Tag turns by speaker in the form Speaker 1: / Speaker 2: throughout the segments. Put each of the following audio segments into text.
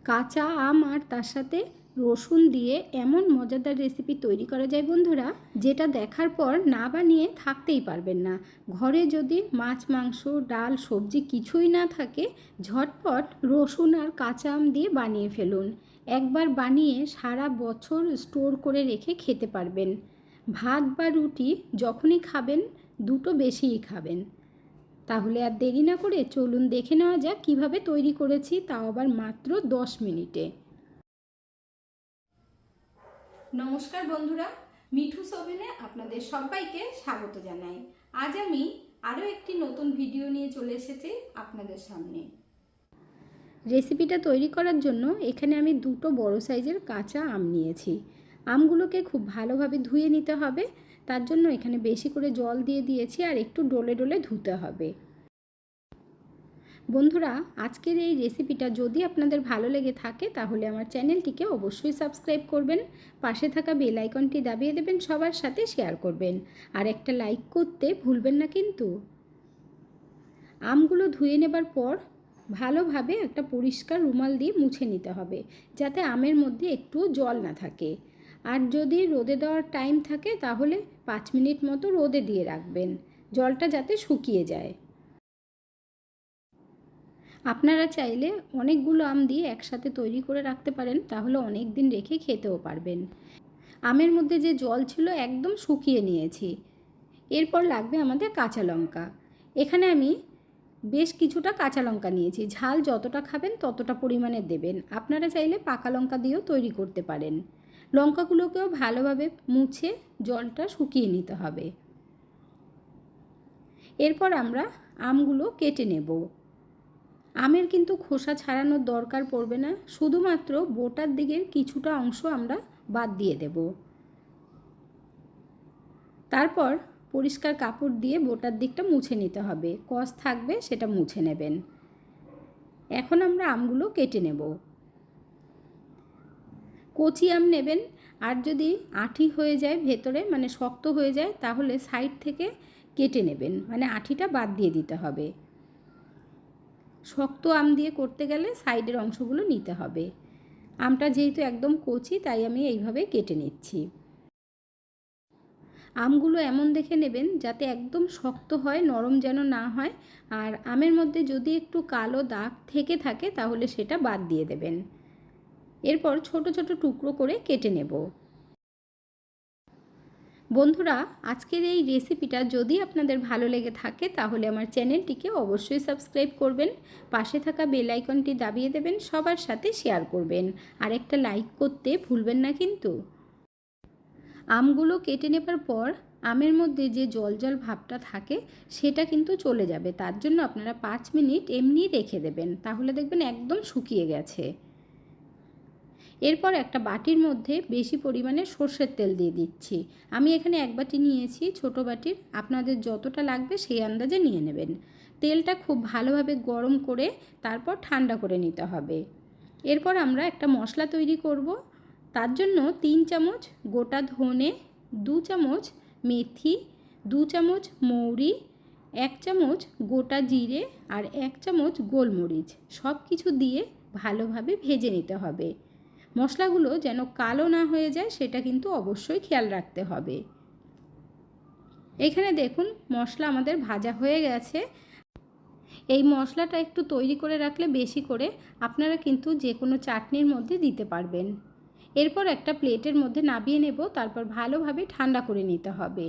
Speaker 1: কাঁচা আম আর তার সাথে রসুন দিয়ে এমন মজাদার রেসিপি তৈরি করা যায় বন্ধুরা, যেটা দেখার পর না বানিয়ে থাকতেই পারবেন না। ঘরে যদি মাছ, মাংস, ডাল, সবজি কিছুই না থাকে, ঝটপট রসুন আর কাঁচা আম দিয়ে বানিয়ে ফেলুন। একবার বানিয়ে সারা বছর স্টোর করে রেখে খেতে পারবেন। ভাত বা রুটি যখনই খাবেন, দুটো বেশিই খাবেন। তাহলে আর দেরি না করে চলুন দেখে নেওয়া যাক কীভাবে তৈরি করেছি, তাও আবার মাত্র 10 মিনিটে। নমস্কার বন্ধুরা, মিঠুস ওভেনে আপনাদের সবাইকে স্বাগত জানাই। আজ আমি আরও একটি নতুন ভিডিও নিয়ে চলে এসেছি আপনাদের সামনে। রেসিপিটা তৈরি করার জন্য এখানে আমি দুটো বড় সাইজের কাঁচা আম নিয়েছি। আমগুলোকে খুব ভালোভাবে ধুয়ে নিতে হবে, তার জন্য এখানে বেশি করে জল দিয়ে দিয়েছি আর একটু ডলে ডলে ধুতে হবে। বন্ধুরা, আজকের এই রেসিপিটা যদি আপনাদের ভালো লেগে থাকে তাহলে আমার চ্যানেলটিকে অবশ্যই সাবস্ক্রাইব করবেন, পাশে থাকা বেল আইকনটি দাবিয়ে দেবেন, সবার সাথে শেয়ার করবেন আর একটা লাইক করতে ভুলবেন না কিন্তু। আমগুলো ধুয়ে নেবার পর ভালোভাবে একটা পরিষ্কার রুমাল দিয়ে মুছে নিতে হবে, যাতে আমের মধ্যে একটু জল না থাকে। আর যদি রোদে দেওয়ার টাইম থাকে তাহলে 5 মিনিট মতো রোদে দিয়ে রাখবেন, জলটা যাতে শুকিয়ে যায়। আপনারা চাইলে অনেকগুলো আম দিয়ে একসাথে তৈরি করে রাখতে পারেন, তাহলে অনেক দিন রেখে খেতেও পারবেন। আমের মধ্যে যে জল ছিল একদম শুকিয়ে নিয়েছি। এরপর লাগবে আমাদের কাঁচা লঙ্কা। এখানে আমি বেশ কিছুটা কাঁচা লঙ্কা নিয়েছি। ঝাল যতটা খাবেন ততটা পরিমাণে দেবেন। আপনারা চাইলে পাকা লঙ্কা দিয়েও তৈরি করতে পারেন। লঙ্কাগুলোকেও ভালোভাবে মুছে জলটা শুকিয়ে নিতে হবে। এরপর আমরা আমগুলো কেটে নেব। আমের কিন্তু খোসা ছাড়ানোর দরকার পড়বে না, শুধুমাত্র বোটার দিকের কিছুটা অংশ আমরা বাদ দিয়ে দেব। তারপর পরিষ্কার কাপড় দিয়ে বোটার দিকটা মুছে নিতে হবে, কষ থাকবে সেটা মুছে নেবেন। এখন আমরা আমগুলো কেটে নেব। কচি আম নেবেন, আর যদি আঁটি হয়ে যায় ভেতরে, মানে শক্ত হয়ে যায়, তাহলে সাইড থেকে কেটে নেবেন, মানে আঁটিটা বাদ দিয়ে দিতে হবে। শক্ত আম দিয়ে করতে গেলে সাইডের অংশগুলো নিতে হবে। আমটা যেহেতু একদম কচি তাই আমি এইভাবে কেটে নিচ্ছি। আমগুলো এমন দেখে নেবেন যাতে একদম শক্ত হয়, নরম যেন না হয়। আর আমের মধ্যে যদি একটু কালো দাগ থেকে থাকে তাহলে সেটা বাদ দিয়ে দেবেন। এরপর ছোট ছোট টুকরো করে কেটে নেব। বন্ধুরা, আজকের এই রেসিপিটা যদি আপনাদের ভালো লেগে থাকে তাহলে আমার চ্যানেলটিকে অবশ্যই সাবস্ক্রাইব করবেন, পাশে থাকা বেল আইকনটি দাবিয়ে দেবেন, সবার সাথে শেয়ার করবেন আর একটা লাইক করতে ভুলবেন না কিন্তু। আমগুলো কেটে নেবার পর আমের মধ্যে যে জল জল ভাবটা থাকে সেটা কিন্তু চলে যাবে, তার জন্য আপনারা 5 মিনিট এমনি রেখে দেবেন, তাহলে দেখবেন একদম শুকিয়ে গেছে। এরপর একটা বাটির মধ্যে বেশি পরিমাণে সর্ষের তেল দিয়ে দিচ্ছি। আমি এখানে 1 বাটি নিয়েছি, ছোট বাটির, আপনাদের যতটা লাগবে সেই আন্দাজে নিয়ে নেবেন। তেলটা খুব ভালোভাবে গরম করে তারপর ঠান্ডা করে নিতে হবে। এরপর আমরা একটা মশলা তৈরি করব। তার জন্য 3 চামচ গোটা ধনে, 2 চামচ মেথি, 2 চামচ মৌরি, 1 চামচ গোটা জিরে আর 1 চামচ গোলমরিচ সব কিছু দিয়ে ভালোভাবে ভেজে নিতে হবে। মশলাগুলো যেন কালো না হয়ে যায় সেটা কিন্তু অবশ্যই খেয়াল রাখতে হবে। এখানে দেখুন মশলা আমাদের ভাজা হয়ে গেছে। এই মশলাটা একটু তৈরি করে রাখলে বেশি করে আপনারা কিন্তু যে কোনো চাটনির মধ্যে দিতে পারবেন। এরপর একটা প্লেটের মধ্যে নামিয়ে নেব, তারপর ভালোভাবে ঠান্ডা করে নিতে হবে।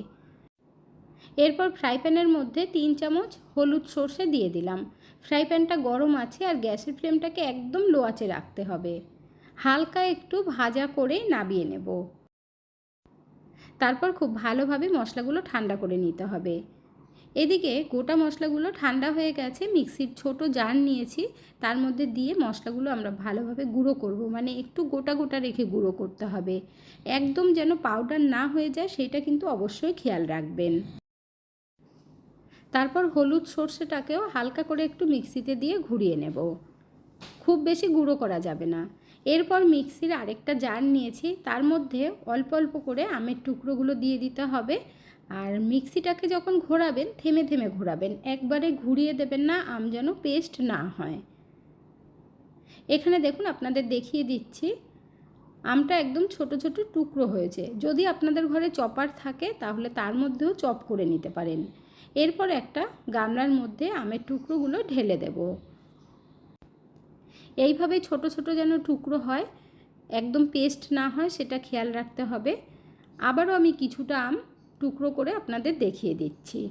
Speaker 1: এরপর ফ্রাই প্যানের মধ্যে 3 চামচ হলুদ সর্ষে দিয়ে দিলাম। ফ্রাই প্যানটা গরম আছে আর গ্যাসের ফ্লেমটাকে একদম লো আঁচে রাখতে হবে। হালকা একটু ভাজা করে নামিয়ে নেব। তারপর খুব ভালোভাবে মশলাগুলো ঠান্ডা করে নিতে হবে। এদিকে গোটা মশলাগুলো ঠান্ডা হয়ে গেছে, মিক্সির ছোট জার নিয়েছি, তার মধ্যে দিয়ে মশলাগুলো আমরা ভালোভাবে গুঁড়ো করব, মানে একটু গোটা গোটা রেখে গুঁড়ো করতে হবে, একদম যেন পাউডার না হয়ে যায় সেটা কিন্তু অবশ্যই খেয়াল রাখবেন। তারপর হলুদ সর্ষেটাকেও হালকা করে একটু মিক্সিতে দিয়ে ঘুরিয়ে নেব, খুব বেশি গুঁড়ো করা যাবে না। এরপর মিক্সির আরেকটা জার নিয়েছি, তার মধ্যে অল্প অল্প করে আমের টুকরোগুলো দিয়ে দিতে হবে। আর মিক্সিটাকে যখন ঘোরাবেন থেমে থেমে ঘোরাবেন, একবারে ঘুরিয়ে দেবেন না, আম যেন পেস্ট না হয়। এখানে দেখুন আপনাদের দেখিয়ে দিচ্ছি, আমটা একদম ছোট ছোট টুকরো হয়েছে। যদি আপনাদের ঘরে চপার থাকে তাহলে তার মধ্যেও চপ করে নিতে পারেন। এরপর একটা গামলার মধ্যে আমের টুকরোগুলো ঢেলে দেব। এইভাবে ছোট ছোট যেন টুকরো হয়, একদম পেস্ট না হয় সেটা খেয়াল রাখতে হবে। আবারও আমি কিছুটা আম টুকরো করে আপনাদের দেখিয়ে দিচ্ছি।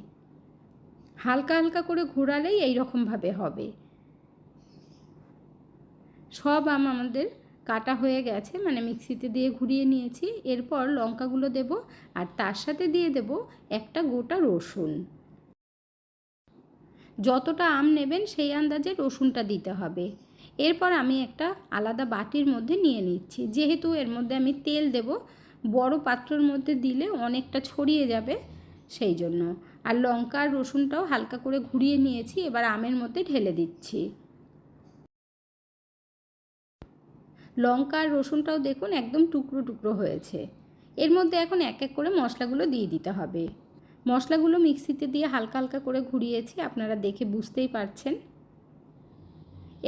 Speaker 1: হালকা হালকা করে ঘোরালেই এই রকমভাবে হবে। সব আম আমাদের কাটা হয়ে গেছে, মানে মিক্সিতে দিয়ে ঘুরিয়ে নিয়েছি। এরপর লঙ্কাগুলো দেব আর তার সাথে দিয়ে দেব একটা গোটা রসুন। যতটা আম নেবেন সেই আন্দাজে রসুনটা দিতে হবে। এরপর আমি একটা আলাদা বাটির মধ্যে নিয়ে নিচ্ছি। যেহেতু এর মধ্যে আমি তেল দেব, বড় পাত্রের মধ্যে দিলে অনেকটা ছড়িয়ে যাবে, সেই জন্য। আর লঙ্কা আর রসুনটাও হালকা করে ঘুরিয়ে নিয়েছি, এবার আমের মধ্যে ঢেলে দিচ্ছি। লঙ্কা আর রসুনটাও দেখুন একদম টুকরো টুকরো হয়েছে। এর মধ্যে এখন এক এক করে মশলাগুলো দিয়ে দিতে হবে। মশলাগুলো মিক্সিতে দিয়ে হালকা হালকা করে ঘুরিয়েছি, আপনারা দেখে বুঝতেই পারছেন।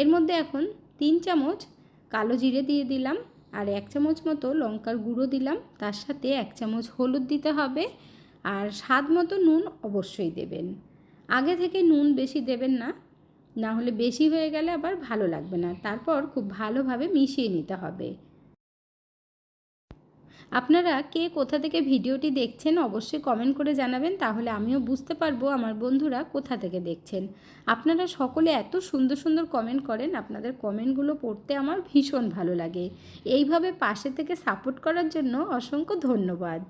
Speaker 1: এর মধ্যে এখন 3 চামচ কালো জিরে দিয়ে দিলাম, আর 1 চামচ মতো লঙ্কার গুঁড়ো দিলাম। তার সাথে 1 চামচ হলুদ দিতে হবে, আর স্বাদ মতো নুন অবশ্যই দেবেন। আগে থেকে নুন বেশি দেবেন না, না হলে বেশি হয়ে গেলে আবার ভালো লাগবে না। তারপর খুব ভালোভাবে মিশিয়ে নিতে হবে। আপনারা কে কোথা থেকে ভিডিওটি দেখছেন অবশ্যই কমেন্ট করে জানাবেন, তাহলে আমিও বুঝতে পারবো আমার বন্ধুরা কোথা থেকে দেখছেন। আপনারা সকলে এত সুন্দর সুন্দর কমেন্ট করেন, আপনাদের কমেন্টগুলো পড়তে আমার ভীষণ ভালো লাগে। এইভাবে পাশে থেকে সাপোর্ট করার জন্য অসংখ্য ধন্যবাদ।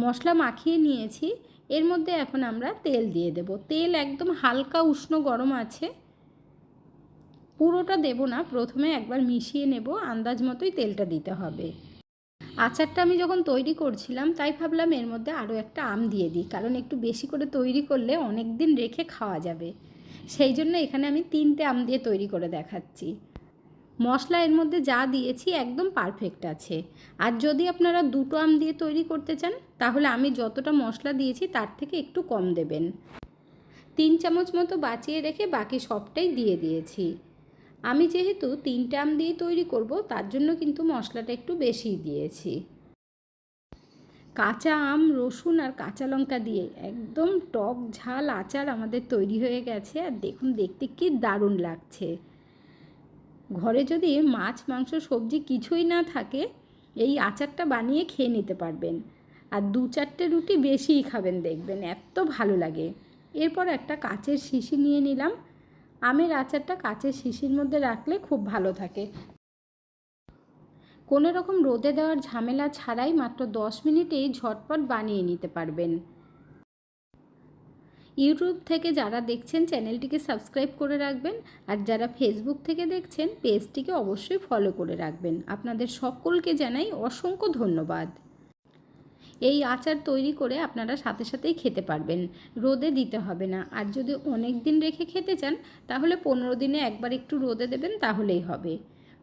Speaker 1: মশলা মাখিয়ে নিয়েছি, এর মধ্যে এখন আমরা তেল দিয়ে দেব। তেল একদম হালকা উষ্ণ গরম আছে, পুরোটা দেব না, প্রথমে একবার মিশিয়ে নেব। আন্দাজ মতোই তেলটা দিতে হবে। আচারটা আমি যখন তৈরি করছিলাম তাই ভাবলাম এর মধ্যে আরও একটা আম দিয়ে দিই, কারণ একটু বেশি করে তৈরি করলে অনেক দিন রেখে খাওয়া যাবে। সেই জন্য এখানে আমি 3টে আম দিয়ে তৈরি করে দেখাচ্ছি। মশলা এর মধ্যে যা দিয়েছি একদম পারফেক্ট আছে। আর যদি আপনারা 2টো আম দিয়ে তৈরি করতে চান তাহলে আমি যতটা মশলা দিয়েছি তার থেকে একটু কম দেবেন। 3 চামচ মতো বাঁচিয়ে রেখে বাকি সবটাই দিয়ে দিয়েছি। আমি যেহেতু 3টে আম দিয়ে তৈরি করব তার জন্য কিন্তু মশলাটা একটু বেশিই দিয়েছি। কাঁচা আম, রসুন আর কাঁচা লঙ্কা দিয়ে একদম টক ঝাল আচার আমাদের তৈরি হয়ে গেছে। আর দেখুন দেখতে কি দারুণ লাগছে। ঘরে যদি মাছ, মাংস, সবজি কিছুই না থাকে, এই আচারটা বানিয়ে খেয়ে নিতে পারবেন। আর 2-4টে রুটি বেশিই খাবেন, দেখবেন এত ভালো লাগে। এরপর একটা কাচের শিশি নিয়ে নিলাম। আমের আচারটা কাচের শিশির মধ্যে রাখলে খুব ভালো থাকে। কোনো রকম রোদে দেওয়ার ঝামেলা ছাড়াই মাত্র 10 মিনিটেই ঝটপট বানিয়ে নিতে পারবেন। ইউটিউব থেকে যারা দেখছেন চ্যানেলটিকে সাবস্ক্রাইব করে রাখবেন, আর যারা ফেসবুক থেকে দেখছেন পেজটিকে অবশ্যই ফলো করে রাখবেন। আপনাদের সকলকে জানাই অসংখ্য ধন্যবাদ। এই আচার তৈরি করে আপনারা সাথে সাথেই খেতে পারবেন, রোদে দিতে হবে না। আর যদি অনেক দিন রেখে খেতে চান তাহলে 15 দিনে একবার একটু রোদে দেবেন, তাহলেই হবে।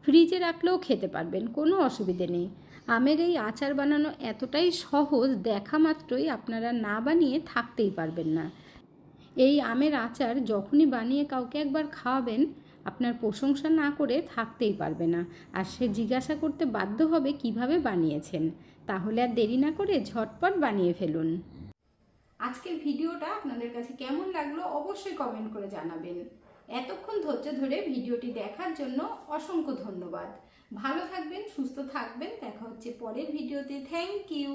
Speaker 1: ফ্রিজে রাখলেও খেতে পারবেন, কোনো অসুবিধে নেই। আমের এই আচার বানানো এতটাই সহজ, দেখা মাত্রই আপনারা না বানিয়ে থাকতেই পারবেন না। এই আমের আচার যখনই বানিয়ে কাউকে একবার খাওয়াবেন, আপনার প্রশংসা না করে থাকতেই পারবে না, আর সে জিজ্ঞাসা করতে বাধ্য হবে কিভাবে বানিয়েছেন। তাহলে আর দেরি না করে ঝটপট বানিয়ে ফেলুন। আজকের ভিডিওটা আপনাদের কাছে কেমন লাগলো অবশ্যই কমেন্ট করে জানাবেন। এতক্ষণ ধৈর্য ধরে ভিডিওটি দেখার জন্য অসংখ্য ধন্যবাদ। ভালো থাকবেন, সুস্থ থাকবেন। দেখা হচ্ছে পরের ভিডিওতে। Thank you.